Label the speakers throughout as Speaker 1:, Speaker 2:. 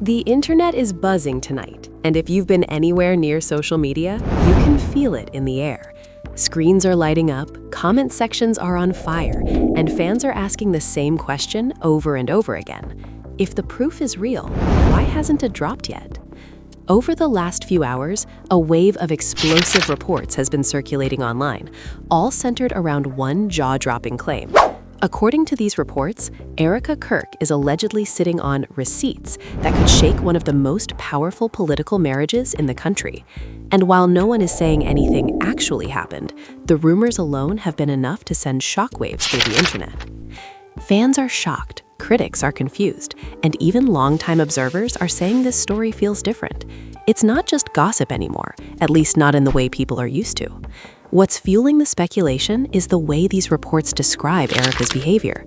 Speaker 1: The internet is buzzing tonight, and if you've been anywhere near social media, you can feel it in the air. Screens are lighting up, comment sections are on fire, and fans are asking the same question over and over again. If the proof is real, why hasn't it dropped yet? Over the last few hours, a wave of explosive reports has been circulating online, all centered around one jaw-dropping claim. According to these reports, Erika Kirk is allegedly sitting on receipts that could shake one of the most powerful political marriages in the country. And while no one is saying anything actually happened, the rumors alone have been enough to send shockwaves through the internet. Fans are shocked, critics are confused, and even longtime observers are saying this story feels different. It's not just gossip anymore, at least not in the way people are used to. What's fueling the speculation is the way these reports describe Erika's behavior.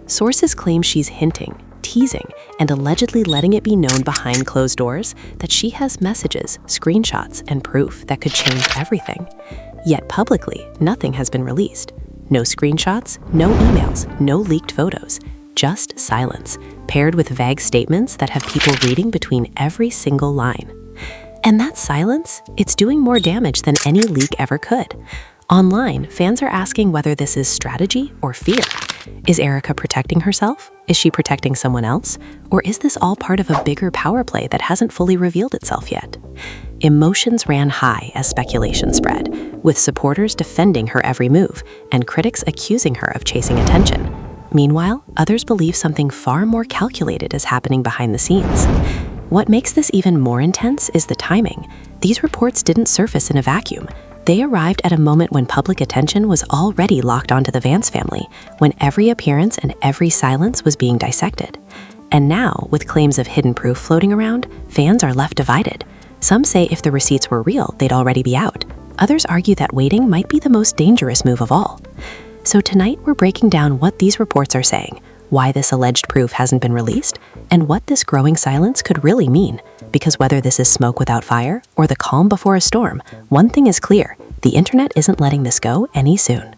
Speaker 1: Sources claim she's hinting, teasing, and allegedly letting it be known behind closed doors that she has messages, screenshots, and proof that could change everything. Yet publicly, nothing has been released. No screenshots, no emails, no leaked photos. Just silence, paired with vague statements that have people reading between every single line. And that silence, it's doing more damage than any leak ever could. Online, fans are asking whether this is strategy or fear. Is Erika protecting herself? Is she protecting someone else? Or is this all part of a bigger power play that hasn't fully revealed itself yet? Emotions ran high as speculation spread, with supporters defending her every move and critics accusing her of chasing attention. Meanwhile, others believe something far more calculated is happening behind the scenes. What makes this even more intense is the timing. These reports didn't surface in a vacuum. They arrived at a moment when public attention was already locked onto the Vance family, when every appearance and every silence was being dissected. And now, with claims of hidden proof floating around, fans are left divided. Some say if the receipts were real, they'd already be out. Others argue that waiting might be the most dangerous move of all. So tonight, we're breaking down what these reports are saying, why this alleged proof hasn't been released, and what this growing silence could really mean. Because whether this is smoke without fire or the calm before a storm, one thing is clear: the internet isn't letting this go any soon.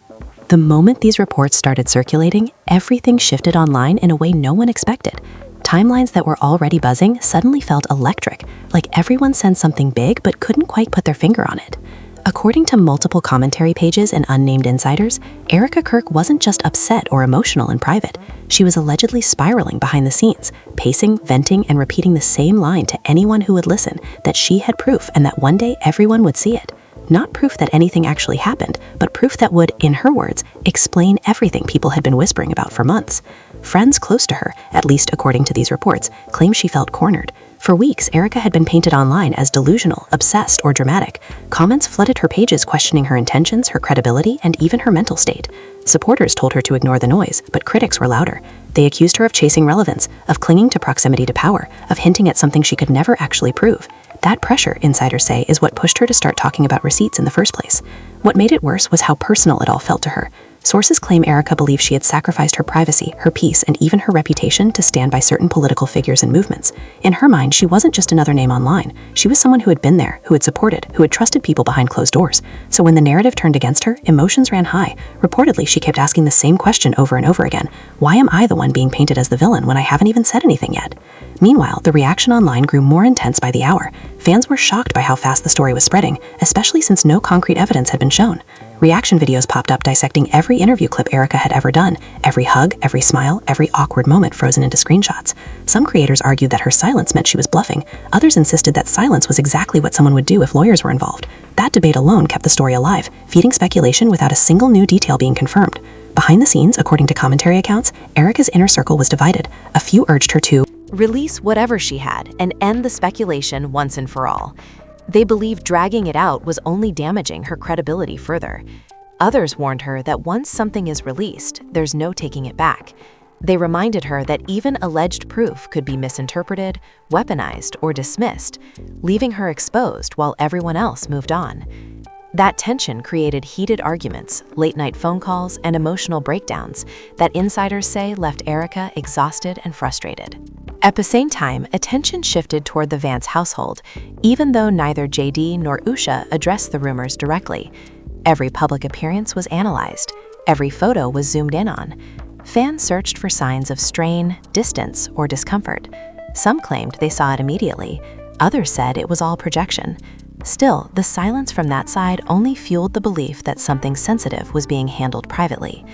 Speaker 1: The moment these reports started circulating, everything shifted online in a way no one expected. Timelines that were already buzzing suddenly felt electric, like everyone sensed something big but couldn't quite put their finger on it. According to multiple commentary pages and unnamed insiders, Erika Kirk wasn't just upset or emotional in private. She was allegedly spiraling behind the scenes, pacing, venting, and repeating the same line to anyone who would listen, that she had proof and that one day everyone would see it. Not proof that anything actually happened, but proof that would, in her words, explain everything people had been whispering about for months. Friends close to her, at least according to these reports, claim she felt cornered. For weeks, Erika had been painted online as delusional, obsessed, or dramatic. Comments flooded her pages questioning her intentions, her credibility, and even her mental state. Supporters told her to ignore the noise, but critics were louder. They accused her of chasing relevance, of clinging to proximity to power, of hinting at something she could never actually prove. That pressure, insiders say, is what pushed her to start talking about receipts in the first place. What made it worse was how personal it all felt to her. Sources claim Erika believed she had sacrificed her privacy, her peace, and even her reputation to stand by certain political figures and movements. In her mind, she wasn't just another name online. She was someone who had been there, who had supported, who had trusted people behind closed doors. So when the narrative turned against her, emotions ran high. Reportedly, she kept asking the same question over and over again. Why am I the one being painted as the villain when I haven't even said anything yet? Meanwhile, the reaction online grew more intense by the hour. Fans were shocked by how fast the story was spreading, especially since no concrete evidence had been shown. Reaction videos popped up dissecting every interview clip Erika had ever done, every hug, every smile, every awkward moment frozen into screenshots. Some creators argued that her silence meant she was bluffing. Others insisted that silence was exactly what someone would do if lawyers were involved. That debate alone kept the story alive, feeding speculation without a single new detail being confirmed. Behind the scenes, according to commentary accounts, Erika's inner circle was divided. A few urged her to
Speaker 2: release whatever she had and end the speculation once and for all. They believed dragging it out was only damaging her credibility further. Others warned her that once something is released, there's no taking it back. They reminded her that even alleged proof could be misinterpreted, weaponized, or dismissed, leaving her exposed while everyone else moved on. That tension created heated arguments, late-night phone calls, and emotional breakdowns that insiders say left Erika exhausted and frustrated. At the same time, attention shifted toward the Vance household, even though neither JD nor Usha addressed the rumors directly. Every public appearance was analyzed. Every photo was zoomed in on. Fans searched for signs of strain, distance, or discomfort. Some claimed they saw it immediately. Others said it was all projection. Still, the silence from that side only fueled the belief that something sensitive was being handled privately.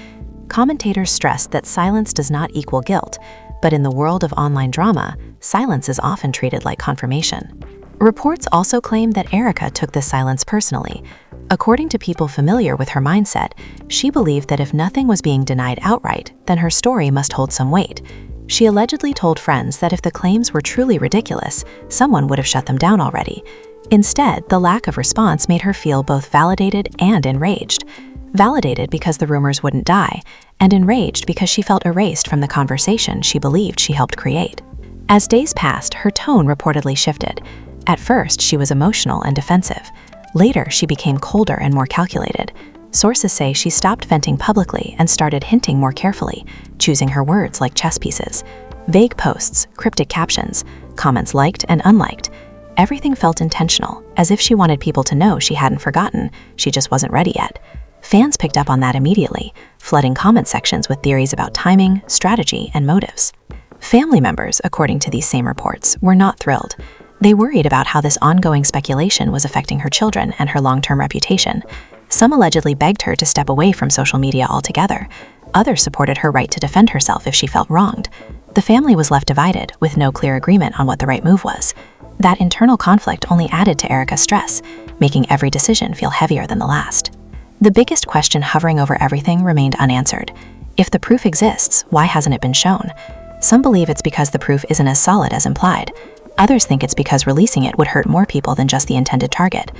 Speaker 2: Commentators stressed that silence does not equal guilt, but in the world of online drama, silence is often treated like confirmation. Reports also claim that Erika took this silence personally. According to people familiar with her mindset, she believed that if nothing was being denied outright, then her story must hold some weight. She allegedly told friends that if the claims were truly ridiculous, someone would have shut them down already. Instead, the lack of response made her feel both validated and enraged. Validated because the rumors wouldn't die, and enraged because she felt erased from the conversation she believed she helped create. As days passed, her tone reportedly shifted. At first, she was emotional and defensive. Later, she became colder and more calculated. Sources say she stopped venting publicly and started hinting more carefully, choosing her words like chess pieces. Vague posts, cryptic captions, comments liked and unliked. Everything felt intentional, as if she wanted people to know she hadn't forgotten, she just wasn't ready yet. Fans picked up on that immediately, flooding comment sections with theories about timing, strategy, and motives. Family members, according to these same reports, were not thrilled. They worried about how this ongoing speculation was affecting her children and her long-term reputation. Some allegedly begged her to step away from social media altogether. Others supported her right to defend herself if she felt wronged. The family was left divided, with no clear agreement on what the right move was. That internal conflict only added to Erika's stress, making every decision feel heavier than the last. The biggest question hovering over everything remained unanswered. If the proof exists, why hasn't it been shown? Some believe it's because the proof isn't as solid as implied. Others think it's because releasing it would hurt more people than just the intended target.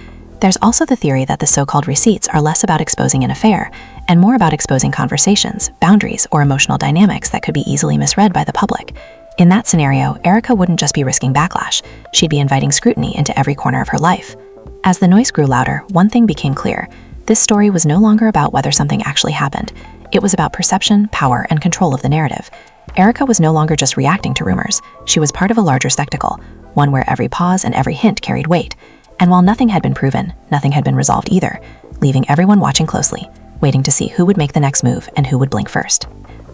Speaker 2: There's also the theory that the so-called receipts are less about exposing an affair and more about exposing conversations, boundaries, or emotional dynamics that could be easily misread by the public. In that scenario, Erika wouldn't just be risking backlash, she'd be inviting scrutiny into every corner of her life. As the noise grew louder, one thing became clear. This story was no longer about whether something actually happened. It was about perception, power, and control of the narrative. Erika was no longer just reacting to rumors. She was part of a larger spectacle, one where every pause and every hint carried weight. And while nothing had been proven, nothing had been resolved either, leaving everyone watching closely, waiting to see who would make the next move and who would blink first.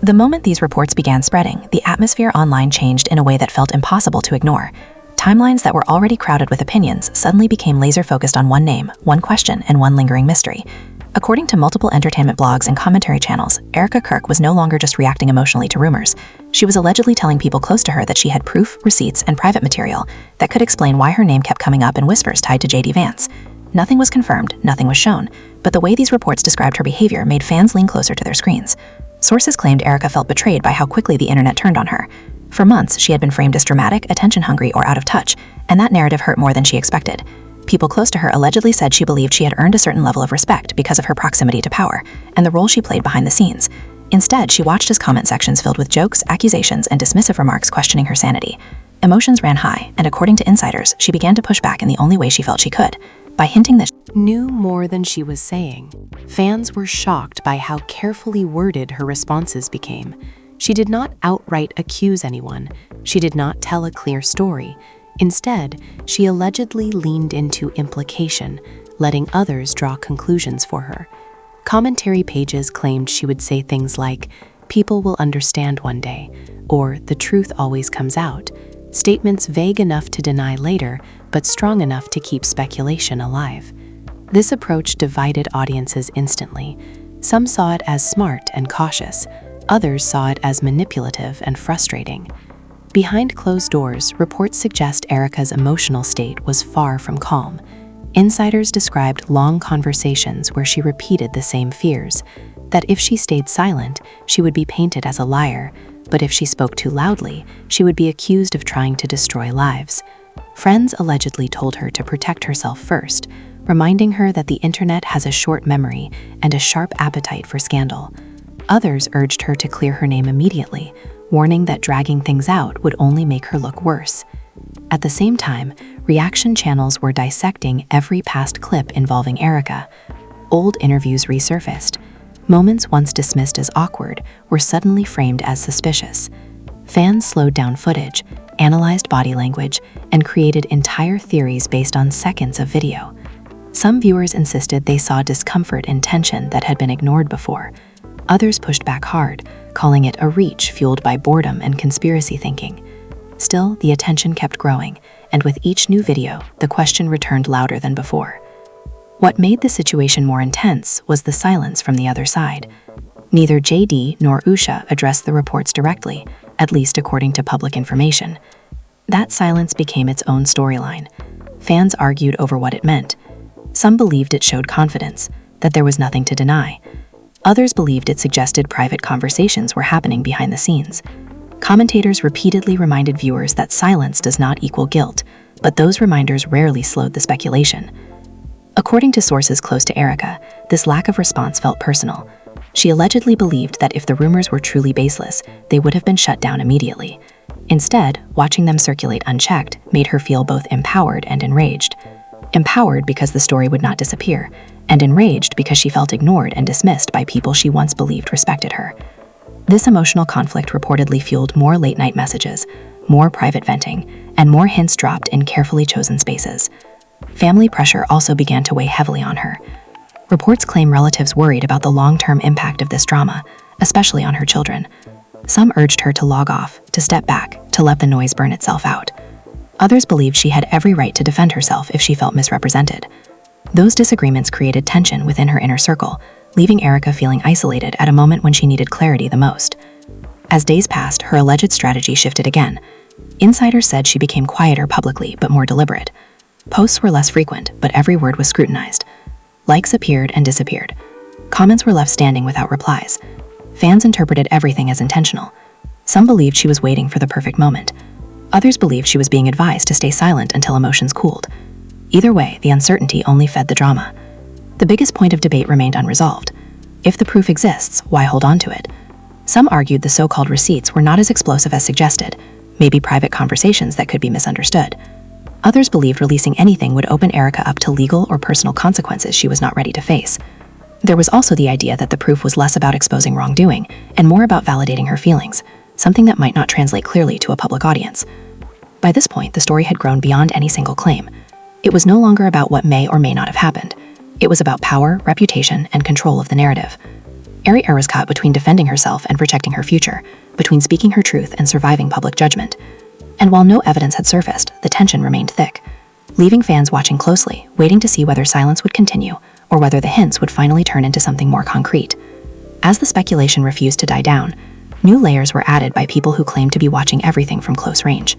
Speaker 2: The moment these reports began spreading, the atmosphere online changed in a way that felt impossible to ignore. Timelines that were already crowded with opinions suddenly became laser-focused on one name, one question, and one lingering mystery. According to multiple entertainment blogs and commentary channels, Erika Kirk was no longer just reacting emotionally to rumors. She was allegedly telling people close to her that she had proof, receipts, and private material that could explain why her name kept coming up in whispers tied to J.D. Vance. Nothing was confirmed, nothing was shown, but the way these reports described her behavior made fans lean closer to their screens. Sources claimed Erika felt betrayed by how quickly the internet turned on her. For months, she had been framed as dramatic, attention-hungry, or out of touch, and that narrative hurt more than she expected. People close to her allegedly said she believed she had earned a certain level of respect because of her proximity to power and the role she played behind the scenes. Instead, she watched as comment sections filled with jokes, accusations, and dismissive remarks questioning her sanity. Emotions ran high, and according to insiders, she began to push back in the only way she felt she could, by hinting that
Speaker 1: she knew more than she was saying. Fans were shocked by how carefully worded her responses became. She did not outright accuse anyone. She did not tell a clear story. Instead, she allegedly leaned into implication, letting others draw conclusions for her. Commentary pages claimed she would say things like, "People will understand one day," or "The truth always comes out," statements vague enough to deny later, but strong enough to keep speculation alive. This approach divided audiences instantly. Some saw it as smart and cautious. Others saw it as manipulative and frustrating. Behind closed doors, reports suggest Erika's emotional state was far from calm. Insiders described long conversations where she repeated the same fears, that if she stayed silent, she would be painted as a liar, but if she spoke too loudly, she would be accused of trying to destroy lives. Friends allegedly told her to protect herself first, reminding her that the internet has a short memory and a sharp appetite for scandal. Others urged her to clear her name immediately, warning that dragging things out would only make her look worse. At the same time, reaction channels were dissecting every past clip involving Erika. Old interviews resurfaced. Moments once dismissed as awkward were suddenly framed as suspicious. Fans slowed down footage, analyzed body language, and created entire theories based on seconds of video. Some viewers insisted they saw discomfort and tension that had been ignored before. Others pushed back hard, calling it a reach fueled by boredom and conspiracy thinking.
Speaker 2: Still, the attention kept growing, and with each new video, the question returned louder than before. What made the situation more intense was the silence from the other side. Neither JD nor Usha addressed the reports directly, at least according to public information. That silence became its own storyline. Fans argued over what it meant. Some believed it showed confidence, that there was nothing to deny. Others believed it suggested private conversations were happening behind the scenes. Commentators repeatedly reminded viewers that silence does not equal guilt, but those reminders rarely slowed the speculation. According to sources close to Erika, this lack of response felt personal. She allegedly believed that if the rumors were truly baseless, they would have been shut down immediately. Instead, watching them circulate unchecked made her feel both empowered and enraged. Empowered because the story would not disappear, and enraged because she felt ignored and dismissed by people she once believed respected her. This emotional conflict reportedly fueled more late-night messages, more private venting, and more hints dropped in carefully chosen spaces. Family pressure also began to weigh heavily on her. Reports claim relatives worried about the long-term impact of this drama, especially on her children. Some urged her to log off, to step back, to let the noise burn itself out. Others believed she had every right to defend herself if she felt misrepresented. Those disagreements created tension within her inner circle, leaving Erika feeling isolated at a moment when she needed clarity the most. As days passed, her alleged strategy shifted again. Insiders said she became quieter publicly but more deliberate. Posts were less frequent, but every word was scrutinized. Likes appeared and disappeared. Comments were left standing without replies. Fans interpreted everything as intentional. Some believed she was waiting for the perfect moment. Others believed she was being advised to stay silent until emotions cooled. Either way, the uncertainty only fed the drama. The biggest point of debate remained unresolved. If the proof exists, why hold on to it? Some argued the so-called receipts were not as explosive as suggested, maybe private conversations that could be misunderstood. Others believed releasing anything would open Erika up to legal or personal consequences she was not ready to face. There was also the idea that the proof was less about exposing wrongdoing and more about validating her feelings, something that might not translate clearly to a public audience. By this point, the story had grown beyond any single claim. It was no longer about what may or may not have happened. It was about power, reputation, and control of the narrative. Erika was caught between defending herself and protecting her future, between speaking her truth and surviving public judgment. And while no evidence had surfaced, the tension remained thick, leaving fans watching closely, waiting to see whether silence would continue or whether the hints would finally turn into something more concrete. As the speculation refused to die down, new layers were added by people who claimed to be watching everything from close range.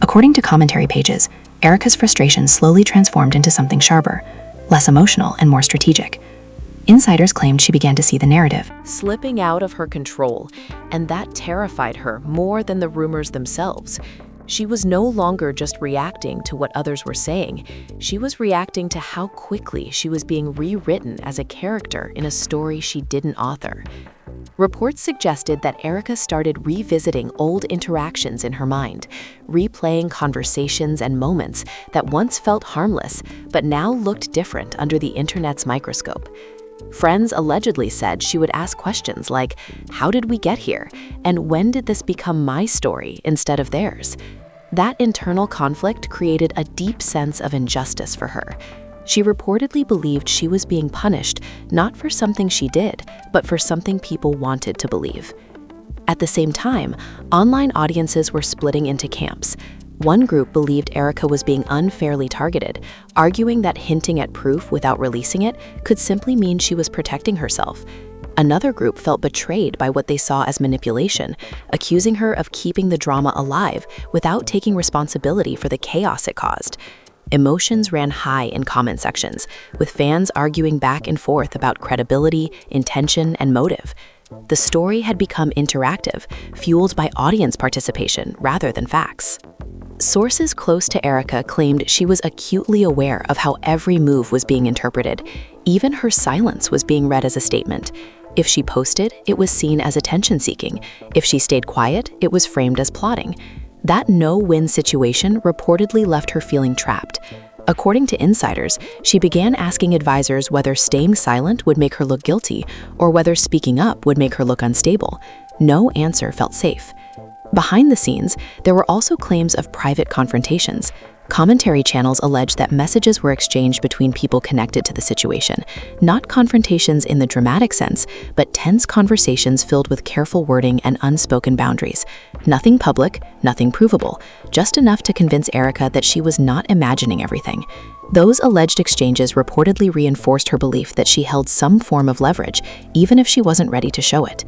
Speaker 2: According to commentary pages, Erika's frustration slowly transformed into something sharper, less emotional and more strategic. Insiders claimed she began to see the narrative
Speaker 1: slipping out of her control, and that terrified her more than the rumors themselves. She was no longer just reacting to what others were saying. She was reacting to how quickly she was being rewritten as a character in a story she didn't author. Reports suggested that Erika started revisiting old interactions in her mind, replaying conversations and moments that once felt harmless but now looked different under the internet's microscope. Friends allegedly said she would ask questions like, "How did we get here?" and "When did this become my story instead of theirs?" That internal conflict created a deep sense of injustice for her. She reportedly believed she was being punished not for something she did, but for something people wanted to believe. At the same time, online audiences were splitting into camps. One group believed Erika was being unfairly targeted, arguing that hinting at proof without releasing it could simply mean she was protecting herself. Another group felt betrayed by what they saw as manipulation, accusing her of keeping the drama alive without taking responsibility for the chaos it caused. Emotions ran high in comment sections, with fans arguing back and forth about credibility, intention, and motive. The story had become interactive, fueled by audience participation rather than facts. Sources close to Erika claimed she was acutely aware of how every move was being interpreted. Even her silence was being read as a statement. If she posted, it was seen as attention-seeking. If she stayed quiet, it was framed as plotting. That no-win situation reportedly left her feeling trapped. According to insiders, she began asking advisors whether staying silent would make her look guilty or whether speaking up would make her look unstable. No answer felt safe.
Speaker 2: Behind the scenes, there were also claims of private confrontations. Commentary channels alleged that messages were exchanged between people connected to the situation, not confrontations in the dramatic sense, but tense conversations filled with careful wording and unspoken boundaries. Nothing public, nothing provable, just enough to convince Erika that she was not imagining everything. Those alleged exchanges reportedly reinforced her belief that she held some form of leverage, even if she wasn't ready to show it.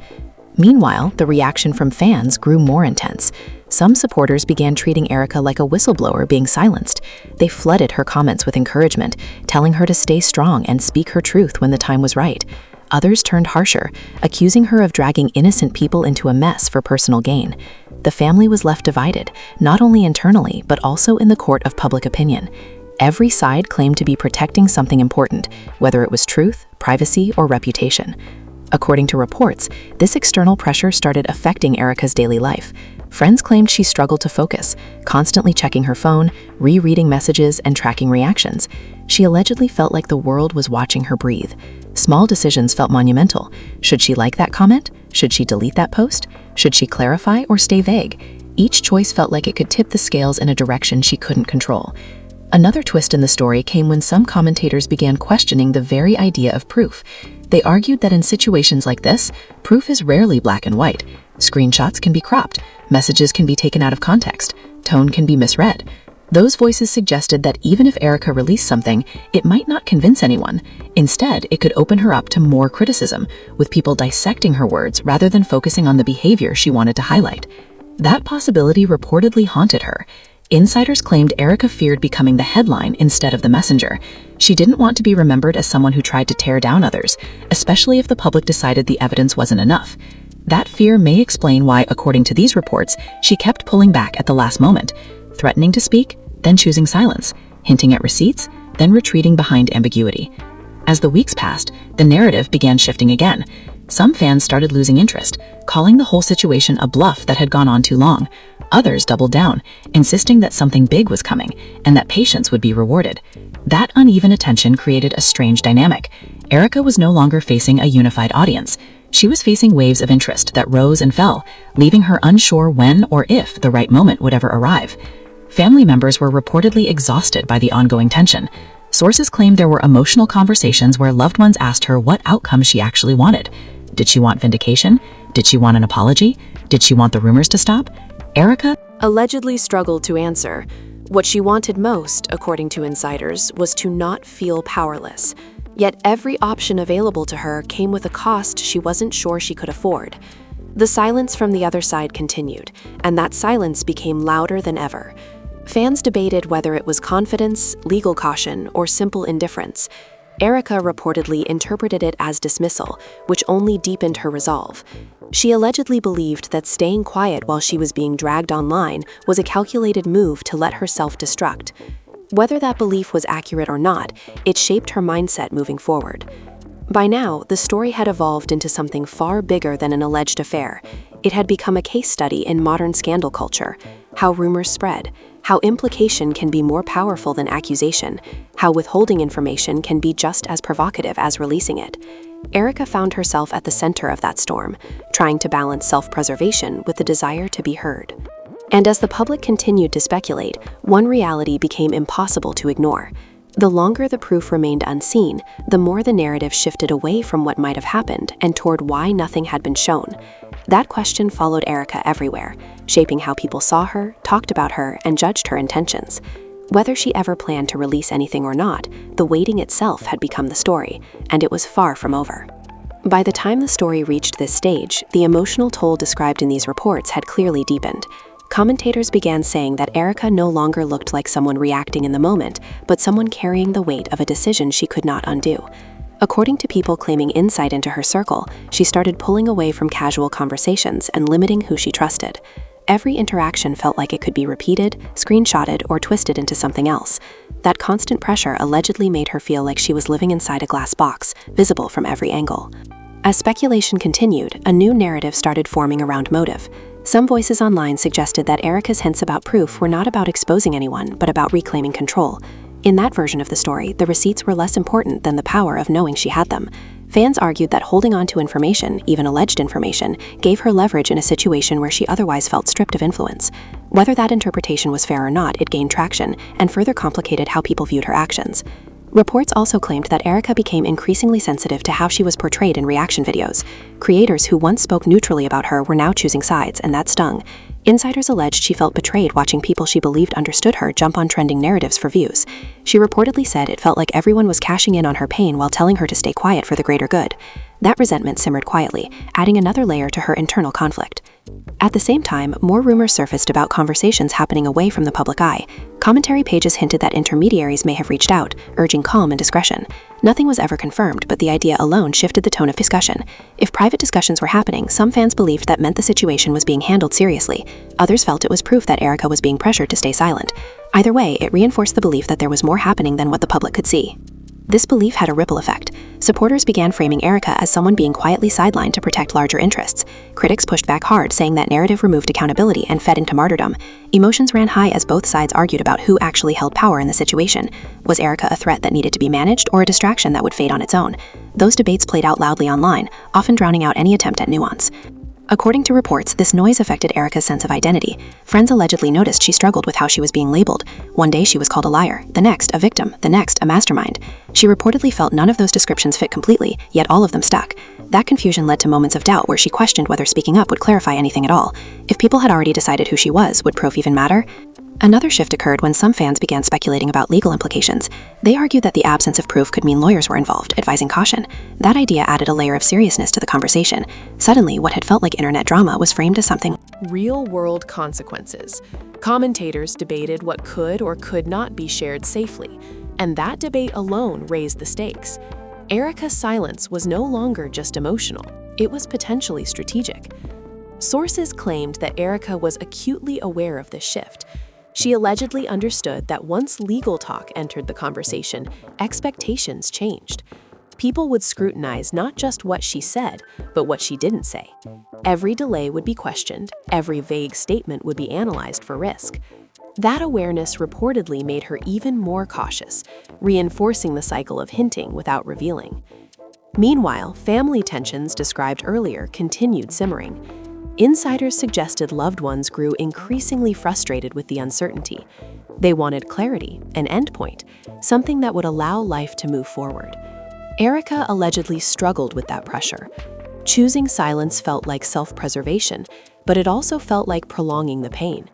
Speaker 2: Meanwhile, the reaction from fans grew more intense. Some supporters began treating Erika like a whistleblower being silenced. They flooded her comments with encouragement, telling her to stay strong and speak her truth when the time was right. Others turned harsher, accusing her of dragging innocent people into a mess for personal gain. The family was left divided, not only internally, but also in the court of public opinion. Every side claimed to be protecting something important, whether it was truth, privacy, or reputation. According to reports, this external pressure started affecting Erika's daily life. Friends claimed she struggled to focus, constantly checking her phone, rereading messages, and tracking reactions. She allegedly felt like the world was watching her breathe. Small decisions felt monumental. Should she like that comment? Should she delete that post? Should she clarify or stay vague? Each choice felt like it could tip the scales in a direction she couldn't control. Another twist in the story came when some commentators began questioning the very idea of proof. They argued that in situations like this, proof is rarely black and white. Screenshots can be cropped, messages can be taken out of context, tone can be misread. Those voices suggested that even if Erika released something, it might not convince anyone. Instead, it could open her up to more criticism, with people dissecting her words rather than focusing on the behavior she wanted to highlight. That possibility reportedly haunted her. Insiders claimed Erika feared becoming the headline instead of the messenger. She didn't want to be remembered as someone who tried to tear down others, especially if the public decided the evidence wasn't enough. That fear may explain why, according to these reports, she kept pulling back at the last moment, threatening to speak, then choosing silence, hinting at receipts, then retreating behind ambiguity. As the weeks passed, the narrative began shifting again. Some fans started losing interest, calling the whole situation a bluff that had gone on too long. Others doubled down, insisting that something big was coming and that patience would be rewarded. That uneven attention created a strange dynamic. Erika was no longer facing a unified audience. She was facing waves of interest that rose and fell, leaving her unsure when or if the right moment would ever arrive. Family members were reportedly exhausted by the ongoing tension. Sources claimed there were emotional conversations where loved ones asked her what outcome she actually wanted. Did she want vindication? Did she want an apology? Did she want the rumors to stop? Erika
Speaker 1: allegedly struggled to answer. What she wanted most, according to insiders, was to not feel powerless. Yet every option available to her came with a cost she wasn't sure she could afford. The silence from the other side continued, and that silence became louder than ever. Fans debated whether it was confidence, legal caution, or simple indifference. Erika reportedly interpreted it as dismissal, which only deepened her resolve. She allegedly believed that staying quiet while she was being dragged online was a calculated move to let her self-destruct. Whether that belief was accurate or not, it shaped her mindset moving forward. By now, the story had evolved into something far bigger than an alleged affair. It had become a case study in modern scandal culture, how rumors spread, how implication can be more powerful than accusation, how withholding information can be just as provocative as releasing it. Erika found herself at the center of that storm, trying to balance self-preservation with the desire to be heard. And as the public continued to speculate, one reality became impossible to ignore. The longer the proof remained unseen, the more the narrative shifted away from what might have happened and toward why nothing had been shown. That question followed Erika everywhere, shaping how people saw her, talked about her, and judged her intentions. Whether she ever planned to release anything or not, the waiting itself had become the story, and it was far from over. By the time the story reached this stage, the emotional toll described in these reports had clearly deepened. Commentators began saying that Erika no longer looked like someone reacting in the moment, but someone carrying the weight of a decision she could not undo. According to people claiming insight into her circle, she started pulling away from casual conversations and limiting who she trusted. Every interaction felt like it could be repeated, screenshotted, or twisted into something else. That constant pressure allegedly made her feel like she was living inside a glass box, visible from every angle. As speculation continued, a new narrative started forming around motive. Some voices online suggested that Erika's hints about proof were not about exposing anyone, but about reclaiming control. In that version of the story, the receipts were less important than the power of knowing she had them. Fans argued that holding on to information, even alleged information, gave her leverage in a situation where she otherwise felt stripped of influence. Whether that interpretation was fair or not, it gained traction and further complicated how people viewed her actions. Reports also claimed that Erika became increasingly sensitive to how she was portrayed in reaction videos. Creators who once spoke neutrally about her were now choosing sides, and that stung. Insiders alleged she felt betrayed watching people she believed understood her jump on trending narratives for views. She reportedly said it felt like everyone was cashing in on her pain while telling her to stay quiet for the greater good. That resentment simmered quietly, adding another layer to her internal conflict. At the same time, more rumors surfaced about conversations happening away from the public eye. Commentary pages hinted that intermediaries may have reached out, urging calm and discretion. Nothing was ever confirmed, but the idea alone shifted the tone of discussion. If private discussions were happening, some fans believed that meant the situation was being handled seriously. Others felt it was proof that Erika was being pressured to stay silent. Either way, it reinforced the belief that there was more happening than what the public could see. This belief had a ripple effect. Supporters began framing Erika as someone being quietly sidelined to protect larger interests. Critics pushed back hard, saying that narrative removed accountability and fed into martyrdom. Emotions ran high as both sides argued about who actually held power in the situation. Was Erika a threat that needed to be managed, or a distraction that would fade on its own? Those debates played out loudly online, often drowning out any attempt at nuance. According to reports, this noise affected Erika's sense of identity. Friends allegedly noticed she struggled with how she was being labeled. One day she was called a liar, the next a victim, the next a mastermind. She reportedly felt none of those descriptions fit completely, yet all of them stuck. That confusion led to moments of doubt where she questioned whether speaking up would clarify anything at all. If people had already decided who she was, would proof even matter? Another shift occurred when some fans began speculating about legal implications. They argued that the absence of proof could mean lawyers were involved, advising caution. That idea added a layer of seriousness to the conversation. Suddenly, what had felt like internet drama was framed as something
Speaker 3: real-world consequences. Commentators debated what could or could not be shared safely, and that debate alone raised the stakes. Erika's silence was no longer just emotional, it was potentially strategic. Sources claimed that Erika was acutely aware of this shift. She allegedly understood that once legal talk entered the conversation, expectations changed. People would scrutinize not just what she said, but what she didn't say. Every delay would be questioned, every vague statement would be analyzed for risk. That awareness reportedly made her even more cautious, reinforcing the cycle of hinting without revealing. Meanwhile, family tensions described earlier continued simmering. Insiders suggested loved ones grew increasingly frustrated with the uncertainty. They wanted clarity, an endpoint, something that would allow life to move forward. Erika allegedly struggled with that pressure. Choosing silence felt like self-preservation, but it also felt like prolonging the pain.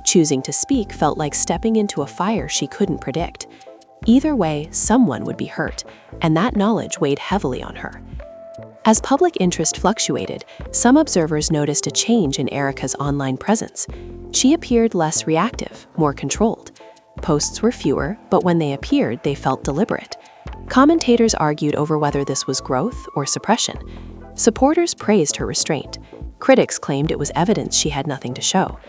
Speaker 3: Choosing to speak felt like stepping into a fire she couldn't predict. Either way, someone would be hurt, and that knowledge weighed heavily on her. As public interest fluctuated, some observers noticed a change in Erika's online presence. She appeared less reactive, more controlled. Posts were fewer, but when they appeared, they felt deliberate. Commentators argued over whether this was growth or suppression. Supporters praised her restraint. Critics claimed it was evidence she had nothing to show.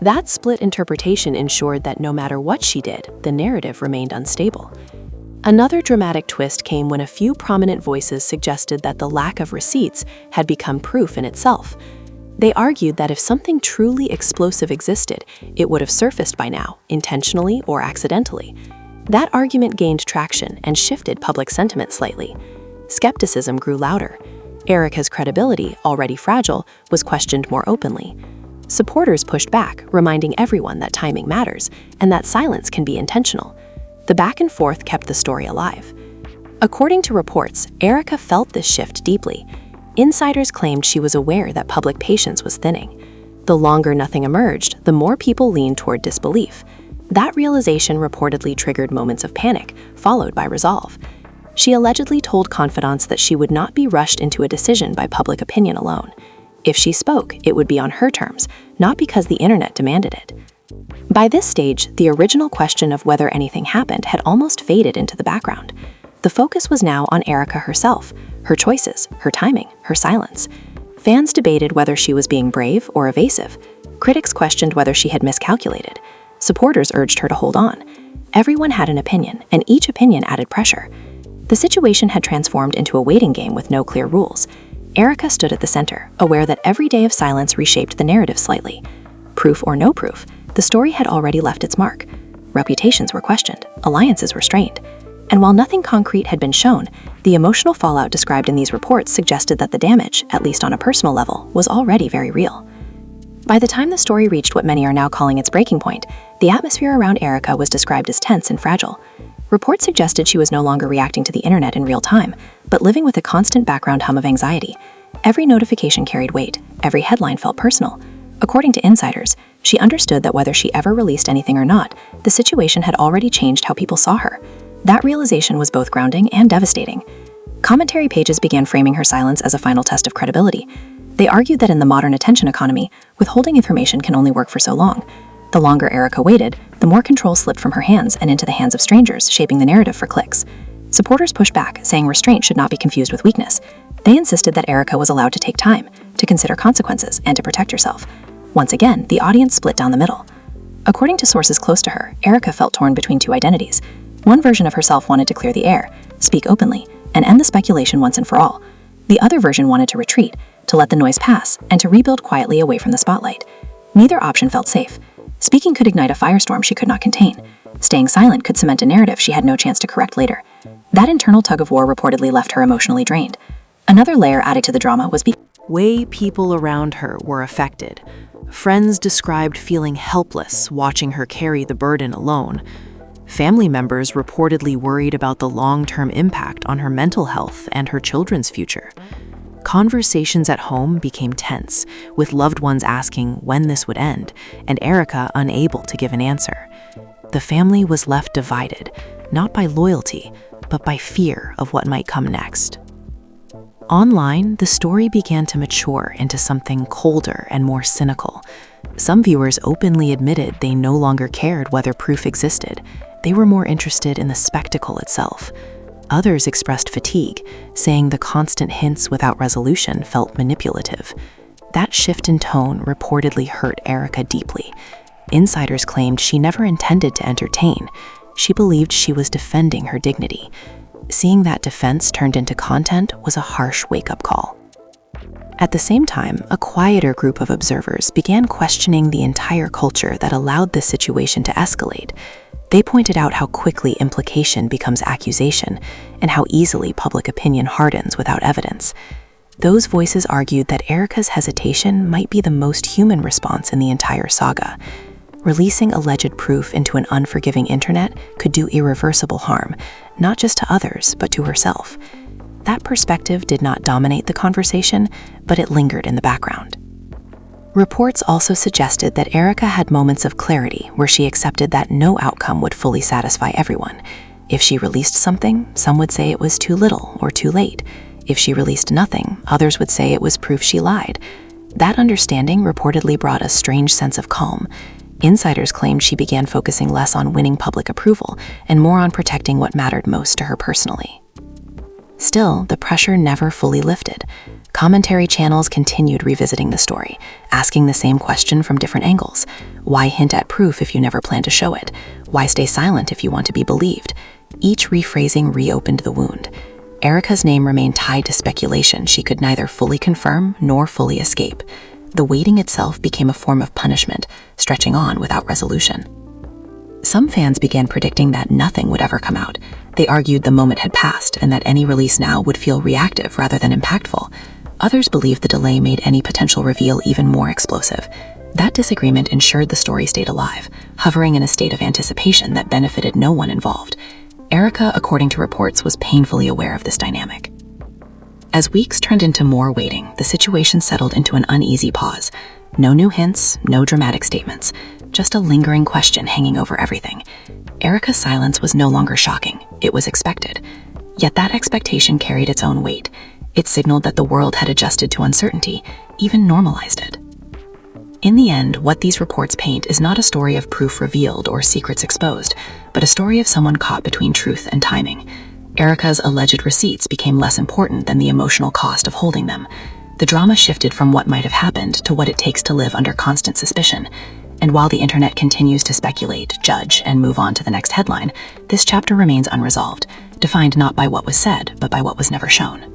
Speaker 3: That split interpretation ensured that no matter what she did, the narrative remained unstable. Another dramatic twist came when a few prominent voices suggested that the lack of receipts had become proof in itself. They argued that if something truly explosive existed, it would have surfaced by now, intentionally or accidentally. That argument gained traction and shifted public sentiment slightly. Skepticism grew louder. Erika's credibility, already fragile, was questioned more openly. Supporters pushed back, reminding everyone that timing matters and that silence can be intentional. The back and forth kept the story alive. According to reports, Erika felt this shift deeply. Insiders claimed she was aware that public patience was thinning. The longer nothing emerged, the more people leaned toward disbelief. That realization reportedly triggered moments of panic, followed by resolve. She allegedly told confidants that she would not be rushed into a decision by public opinion alone. If she spoke, it would be on her terms, not because the internet demanded it. By this stage, the original question of whether anything happened had almost faded into the background. The focus was now on Erika herself, her choices, her timing, her silence. Fans debated whether she was being brave or evasive. Critics questioned whether she had miscalculated. Supporters urged her to hold on. Everyone had an opinion, and each opinion added pressure. The situation had transformed into a waiting game with no clear rules. Erika stood at the center, aware that every day of silence reshaped the narrative slightly. Proof or no proof, the story had already left its mark. Reputations were questioned, alliances were strained.
Speaker 2: And while nothing concrete had been shown, the emotional fallout described in these reports suggested that the damage, at least on a personal level, was already very real. By the time the story reached what many are now calling its breaking point, the atmosphere around Erika was described as tense and fragile. Reports suggested she was no longer reacting to the internet in real time, but living with a constant background hum of anxiety. Every notification carried weight, every headline felt personal. According to insiders, she understood that whether she ever released anything or not, the situation had already changed how people saw her. That realization was both grounding and devastating. Commentary pages began framing her silence as a final test of credibility. They argued that in the modern attention economy, withholding information can only work for so long. The longer Erika waited, the more control slipped from her hands and into the hands of strangers, shaping the narrative for clicks. Supporters pushed back, saying restraint should not be confused with weakness. They insisted that Erika was allowed to take time, to consider consequences, and to protect herself. Once again, the audience split down the middle. According to sources close to her, Erika felt torn between two identities. One version of herself wanted to clear the air, speak openly, and end the speculation once and for all. The other version wanted to retreat, to let the noise pass, and to rebuild quietly away from the spotlight. Neither option felt safe. Speaking could ignite a firestorm she could not contain. Staying silent could cement a narrative she had no chance to correct later. That internal tug-of-war reportedly left her emotionally drained. Another layer added to the drama was the
Speaker 4: way people around her were affected. Friends described feeling helpless watching her carry the burden alone. Family members reportedly worried about the long-term impact on her mental health and her children's future. Conversations at home became tense, with loved ones asking when this would end, and Erika unable to give an answer. The family was left divided, not by loyalty, but by fear of what might come next. Online, the story began to mature into something colder and more cynical. Some viewers openly admitted they no longer cared whether proof existed. They were more interested in the spectacle itself. Others expressed fatigue, saying the constant hints without resolution felt manipulative. That shift in tone reportedly hurt Erika deeply. Insiders claimed she never intended to entertain. She believed she was defending her dignity. Seeing that defense turned into content was a harsh wake-up call. At the same time, a quieter group of observers began questioning the entire culture that allowed this situation to escalate. They pointed out how quickly implication becomes accusation and how easily public opinion hardens without evidence. Those voices argued that Erika's hesitation might be the most human response in the entire saga. Releasing alleged proof into an unforgiving internet could do irreversible harm, not just to others, but to herself. That perspective did not dominate the conversation, but it lingered in the background. Reports also suggested that Erika had moments of clarity where she accepted that no outcome would fully satisfy everyone. If she released something, some would say it was too little or too late. If she released nothing, others would say it was proof she lied. That understanding reportedly brought a strange sense of calm. Insiders claimed she began focusing less on winning public approval and more on protecting what mattered most to her personally. Still, the pressure never fully lifted. Commentary channels continued revisiting the story, asking the same question from different angles. Why hint at proof if you never plan to show it? Why stay silent if you want to be believed? Each rephrasing reopened the wound. Erika's name remained tied to speculation she could neither fully confirm nor fully escape. The waiting itself became a form of punishment, stretching on without resolution. Some fans began predicting that nothing would ever come out. They argued the moment had passed and that any release now would feel reactive rather than impactful. Others believed the delay made any potential reveal even more explosive. That disagreement ensured the story stayed alive, hovering in a state of anticipation that benefited no one involved. Erika, according to reports, was painfully aware of this dynamic. As weeks turned into more waiting, the situation settled into an uneasy pause. No new hints, no dramatic statements, just a lingering question hanging over everything. Erika's silence was no longer shocking, it was expected. Yet that expectation carried its own weight. It signaled that the world had adjusted to uncertainty, even normalized it. In the end, what these reports paint is not a story of proof revealed or secrets exposed, but a story of someone caught between truth and timing. Erika's alleged receipts became less important than the emotional cost of holding them. The drama shifted from what might have happened to what it takes to live under constant suspicion. And while the internet continues to speculate, judge, and move on to the next headline, this chapter remains unresolved, defined not by what was said, but by what was never shown.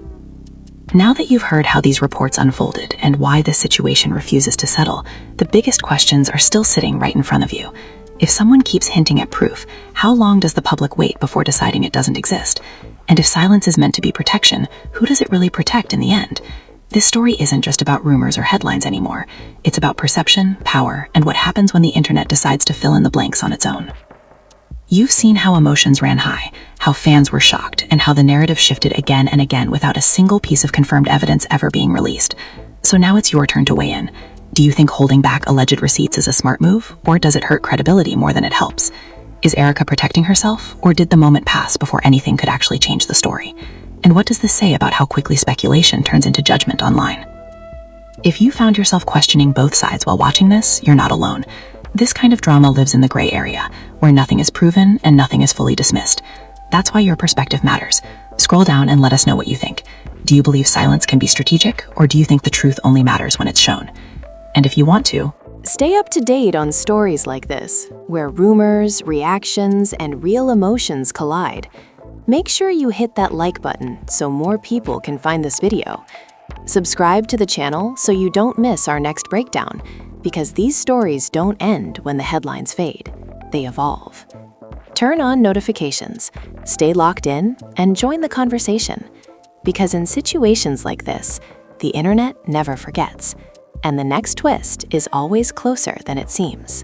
Speaker 4: Now that you've heard how these reports unfolded and why this situation refuses to settle, the biggest questions are still sitting right in front of you.
Speaker 5: If someone keeps hinting at proof, how long does the public wait before deciding it doesn't exist? And if silence is meant to be protection, who does it really protect in the end? This story isn't just about rumors or headlines anymore. It's about perception, power, and what happens when the internet decides to fill in the blanks on its own. You've seen how emotions ran high, how fans were shocked, and how the narrative shifted again and again without a single piece of confirmed evidence ever being released. So now it's your turn to weigh in. Do you think holding back alleged receipts is a smart move, or does it hurt credibility more than it helps? Is Erika protecting herself, or did the moment pass before anything could actually change the story? And what does this say about how quickly speculation turns into judgment online? If you found yourself questioning both sides while watching this, you're not alone. This kind of drama lives in the gray area, where nothing is proven and nothing is fully dismissed. That's why your perspective matters. Scroll down and let us know what you think. Do you believe silence can be strategic, or do you think the truth only matters when it's shown? And if you want to,
Speaker 3: Stay up to date on stories like this, where rumors, reactions, and real emotions collide. Make sure you hit that like button so more people can find this video. Subscribe to the channel so you don't miss our next breakdown, because these stories don't end when the headlines fade. They evolve. Turn on notifications, stay locked in, and join the conversation. Because in situations like this, the internet never forgets, and the next twist is always closer than it seems.